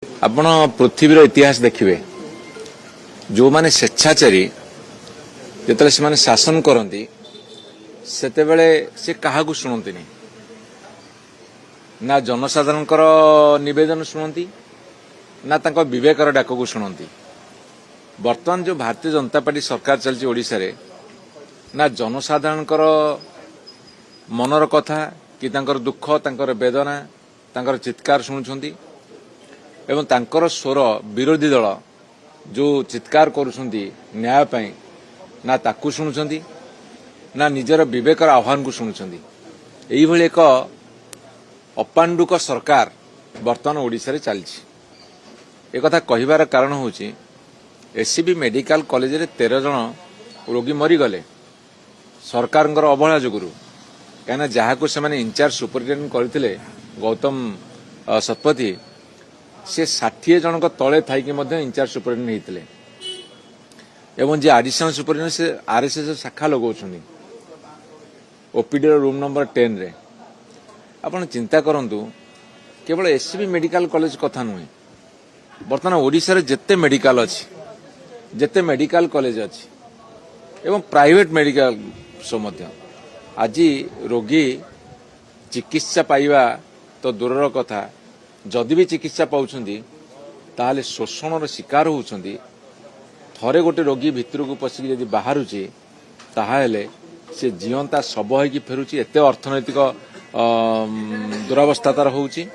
आपण पृथ्वीर इतिहास देखिए जो माने स्वेच्छाचारी जिते से शासन करती से क्या शुणती ना जनसाधारण निवेदन शुणती ना विवेकर डाक को शुणती। बर्तमान जो भारतीय जनता पार्टी सरकार चलती ओडिशा रे ना जनसाधारण मनर कथा कि दुख वेदना चित्कार शुणुंट एवं तांकर स्वर विरोधी दल जो चित्कार करुछंती न्याय पाई ना ताकू शुणुछंती ना निजर विवेकर आह्वान को शुणुछंती। एही भली एक अपांडुक सरकार वर्तमान ओडिशा रे चलछि। एक कथा कहिबार कारण होछि एससीबी मेडिकल कॉलेज रे 13 जन रोगी मरी गले सरकारंकर अवहेला जोगुरु कहना जहाको से माने इंचार्ज सुपरिटेंडेंट करथिले गौतम शतपथी से 60 जन तले थी इंचार्ज सुपरिटेंडेंट होते एवं जे एडिशनल सुपरिटेंडेंट से आरएसएस शाखा लगाउछन्ती ओपीडी रूम नंबर 10 रे। आपण चिंता करंतु केवल एससीबी मेडिकल कॉलेज कथा नुहे बर्तमान ओडिशा रे जेते मेडिकल अछि जेते मेडिकल कॉलेज अछि एवं प्राइवेट मेडिकल सो मध्य आज रोगी चिकित्सा पाइबा तो दूरर कथा जदि भी चिकित्सा पाउछन्ती ताले शोषण शिकार होउछन्ती। थरे गोटे रोगी भितर को पसिक यदि बाहरुची ताहाले से जीवंता शब होइकी फेरुची एते अर्थनैतिक दुरावस्था तार होउची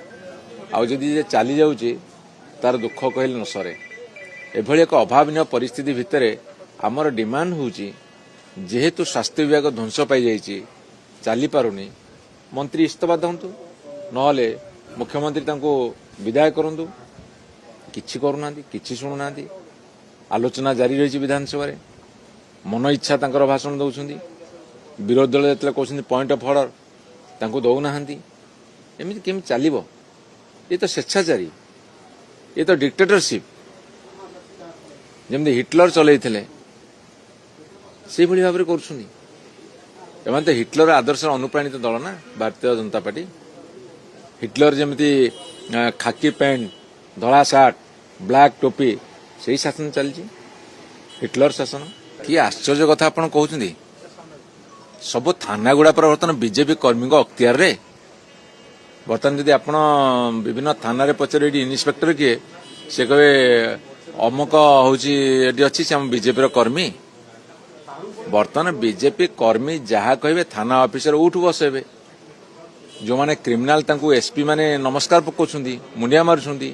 आउ जदि चली जाउची तार दुख कहले न सरे। एभली एक अभावनीय परिस्थिति भितर आमर डिमांड होउची जेहेतु स्वास्थ्य विभाग ध्वंस पाई जाइची चली पारुनी मंत्री इस्तीफा दंतु नहले मुख्यमंत्री तांको विदाय करंतु किछि करूना किछि शुणुना आलोचना जारी रही विधानसभा रे मन इच्छा तांकर भाषण दउछन्ती विरोधी दल जतले कहउछन्ती पॉइंट ऑफ ऑर्डर तांको दउना एमिति केमि चलिबो। ये तो स्वेच्छाचारी ये तो डिक्टेटरशिप जेमति हिटलर चलैथिले से भली भाबरे करछन्ती। एमाने तो हिटलर आदर्श अनुप्राणित दल ना भारतीय जनता पार्टी। हिटलर जमती खाकी पैंट धला सार्ट ब्लैक टोपी से शासन चलती हिटलर शासन कि आश्चर्य कथा आपन कहउछन्ती सब थाना गुड़ा पर बर्तमान बीजेपी कर्मी अख्तियार रे। बर्तमान जदि आपन विभिन्न थाना रे पचरे इन्स्पेक्टर किए से कहे अमुक होची एडी अछि से हम बीजेपी कर्मी। बर्तमान बीजेपी कर्मी जहा कहे थाना ऑफिसर उठ बसेबे जो माने क्रिमिनाल तांको एसपी माने नमस्कार पकाउछन्ती मुंडिया मारुछन्ती